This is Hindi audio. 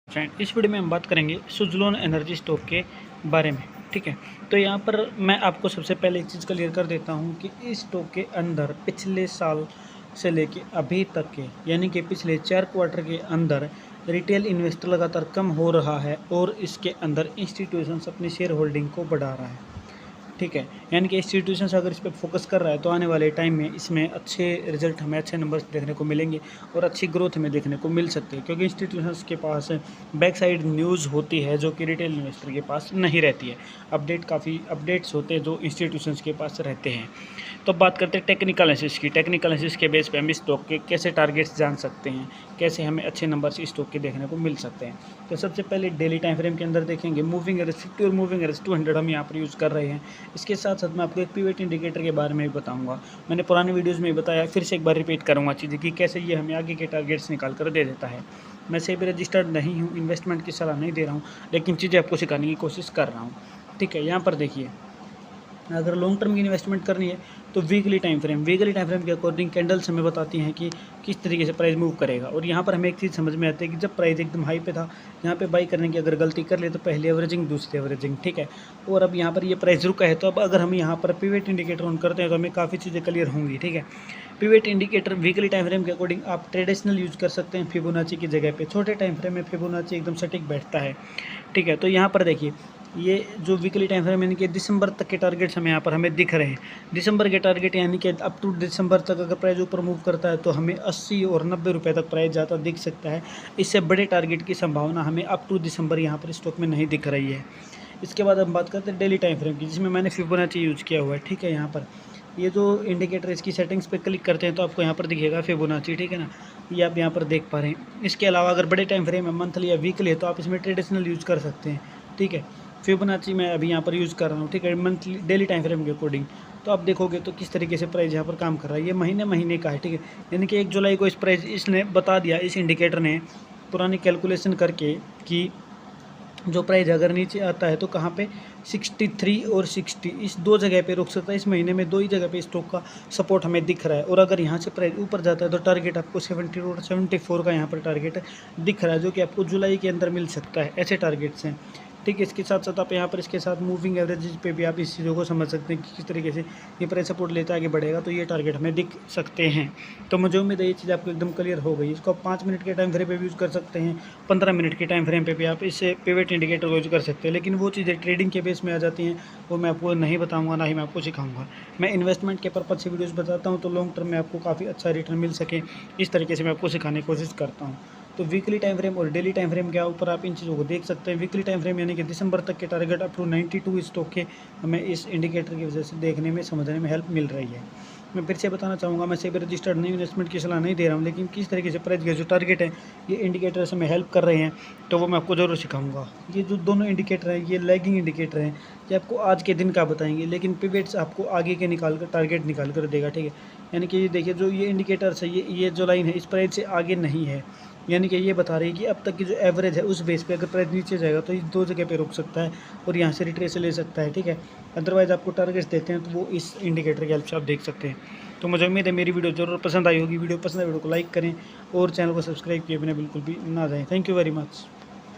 फ्रेंड, इस वीडियो में हम बात करेंगे सुज़लोन एनर्जी स्टॉक के बारे में। ठीक है, तो यहाँ पर मैं आपको सबसे पहले एक चीज़ क्लियर कर देता हूँ कि इस स्टॉक के अंदर पिछले साल से लेके अभी तक के यानी कि पिछले 4 क्वार्टर के अंदर रिटेल इन्वेस्टर लगातार कम हो रहा है और इसके अंदर इंस्टीट्यूशंस अपनी शेयर होल्डिंग को बढ़ा रहा है। ठीक है, यानी कि इंस्टीट्यूशंस अगर इस पर फोकस कर रहा है तो आने वाले टाइम में इसमें अच्छे रिजल्ट हमें अच्छे नंबर्स देखने को मिलेंगे और अच्छी ग्रोथ हमें देखने को मिल सकती है, क्योंकि इंस्टीट्यूशंस के पास बैक साइड न्यूज़ होती है जो कि रिटेल इन्वेस्टर के पास नहीं रहती है। काफ़ी अपडेट्स होते हैं जो इंस्टीट्यूशंस के पास रहते हैं। तो बात करते हैं टेक्निकल एनालिसिस की। टेक्निकल एनालिसिस के बेस पे हम इस स्टॉक के कैसे टारगेट्स जान सकते हैं, कैसे हमें अच्छे नंबर्स इस स्टॉक के देखने को मिल सकते हैं। तो सबसे पहले डेली टाइम फ्रेम के अंदर देखेंगे मूविंग एवरेज 50 और मूविंग एवरेज 200 हम यहाँ पर यूज़ कर रहे हैं। इसके साथ साथ मैं आपको एक पिवट इंडिकेटर के बारे में भी बताऊंगा। मैंने पुराने वीडियोस में बताया, फिर से एक बार रिपीट करूंगा चीज़ें कि कैसे ये हमें आगे के टारगेट्स निकाल कर दे देता है। मैं सेबी रजिस्टर्ड नहीं हूँ, इन्वेस्टमेंट की सलाह नहीं दे रहा हूँ, लेकिन चीज़ें आपको सिखाने की कोशिश कर रहा हूँ। ठीक है, यहाँ पर देखिए, अगर लॉन्ग टर्म की इन्वेस्टमेंट करनी है तो वीकली टाइम फ्रेम के अकॉर्डिंग कैंडल्स हमें बताती हैं कि किस तरीके से प्राइस मूव करेगा। और यहाँ पर हमें एक चीज़ समझ में आती है कि जब प्राइस एकदम हाई पे था, यहाँ पे बाई करने की अगर गलती कर ले तो पहली एवरेजिंग दूसरी एवरेजिंग, ठीक है, और अब यहाँ पर ये प्राइस रुका है, तो अब अगर हम यहाँ पर पिवट इंडिकेटर ऑन करते हैं तो हमें काफ़ी चीज़ें क्लियर होंगी। ठीक है, pivot indicator weekly time frame के अकॉर्डिंग आप ट्रेडिशनल यूज़ कर सकते हैं फिबोनाची की जगह पे। छोटे टाइम फ्रेम में फिबोनाची एकदम सटीक बैठता है। ठीक है, तो यहाँ पर देखिए, ये जो वीकली टाइम फ्रेम यानी कि दिसंबर तक के टारगेट्स हमें यहाँ पर हमें दिख रहे हैं। दिसंबर के टारगेट यानी कि अप टू दिसंबर तक अगर प्राइस ऊपर मूव करता है तो हमें 80 और 90 रुपये तक प्राइस जाता दिख सकता है। इससे बड़े टारगेट की संभावना हमें अप टू दिसंबर यहाँ पर स्टॉक में नहीं दिख रही है। इसके बाद हम बात करते हैं डेली टाइम फ्रेम की, जिसमें मैंने फिबोनाची यूज़ किया हुआ है। ठीक है, यहाँ पर ये जो इंडिकेटर इसकी सेटिंग्स पे क्लिक करते हैं तो आपको यहाँ पर दिखेगा फिबोनाची। ठीक है ना, ये आप यहाँ पर देख पा रहे हैं। इसके अलावा अगर बड़े टाइम फ्रेम है मंथली या वीकली है तो आप इसमें ट्रेडिशनल यूज़ कर सकते हैं। ठीक है, फिबोनाची मैं अभी यहाँ पर यूज़ कर रहा हूँ। ठीक है, मंथली डेली टाइम फ्रेम के अकॉर्डिंग तो आप देखोगे तो किस तरीके से प्राइस यहाँ पर काम कर रहा है। ये महीने का है। ठीक है, यानी कि 1 जुलाई को इस प्राइस इसने बता दिया, इस इंडिकेटर ने पुरानी कैलकुलेशन करके कि जो प्राइस अगर नीचे आता है तो कहाँ पे 63 और 60 इस दो जगह पे रुक सकता है। इस महीने में दो ही जगह पे स्टॉक का सपोर्ट हमें दिख रहा है, और अगर यहाँ से प्राइस ऊपर जाता है तो टारगेट आपको 70 और 74 का यहाँ पर टारगेट दिख रहा है, जो कि आपको जुलाई के अंदर मिल सकता है। ऐसे टारगेट्स हैं। ठीक है, इसके साथ साथ आप यहाँ पर इसके साथ मूविंग एवरेज पे भी आप इस चीज़ों को समझ सकते हैं कि किस तरीके से ये प्राइस सपोर्ट लेता आगे बढ़ेगा तो ये टारगेट हमें दिख सकते हैं। तो मुझे उम्मीद है ये चीज़ आपको एकदम क्लियर हो गई। इसको आप 5 मिनट के टाइम फ्रेम पे भी यूज़ कर सकते हैं, 15 मिनट के टाइम फ्रेम पे भी आप इससे पिवट इंडिकेटर को यूज़ कर सकते हैं, लेकिन वो चीज़ें ट्रेडिंग के बेस में आ जाती हैं, वो मैं आपको नहीं बताऊँगा, ना ही मैं आपको सिखाऊँगा। मैं इन्वेस्टमेंट के पर्पज़ से वीडियोज़ बताता हूँ तो लॉन्ग टर्म में आपको काफ़ी अच्छा रिटर्न मिल सके, इस तरीके से मैं आपको सिखाने की कोशिश करता हूँ। तो वीकली टाइम फ्रेम और डेली टाइम फ्रेम के ऊपर आप इन चीज़ों को देख सकते हैं। वीकली टाइम फ्रेम यानी कि दिसंबर तक के टारगेट अप टू 92 स्टॉक के हमें इस इंडिकेटर की वजह से देखने में समझने में हेल्प मिल रही है। मैं फिर से बताना चाहूँगा, मैं सेबी रजिस्टर्ड नहीं, इन्वेस्टमेंट की सलाह नहीं दे रहा हूँ, लेकिन किस तरीके से प्राइस के जो टारगेट है ये इंडिकेटर्स हमें हेल्प कर रहे हैं तो वो मैं आपको ज़रूर सिखाऊंगा। ये जो दोनों इंडिकेटर हैं ये लैगिंग इंडिकेटर हैं, ये आपको आज के दिन का बताएंगे, लेकिन पिवट्स आपको आगे के निकाल कर टारगेट निकाल कर देगा। ठीक है, यानी कि ये देखिए, जो ये इंडिकेटर्स है, ये जो लाइन है इस प्राइस से आगे नहीं है, यानी कि ये बता रही है कि अब तक की जो एवरेज है उस बेस पे अगर प्राइस नीचे जाएगा तो इस दो जगह पे रुक सकता है और यहाँ से रिट्रेस ले सकता है। ठीक है, अदरवाइज़ आपको टारगेट्स देते हैं तो वो इस इंडिकेटर की हेल्प से आप देख सकते हैं। तो मुझे उम्मीद है मेरी वीडियो ज़रूर पसंद आई होगी। वीडियो पसंद है वीडियो को लाइक करें और चैनल को सब्सक्राइब किए बिना बिल्कुल भी ना जाएं। Thank you very much.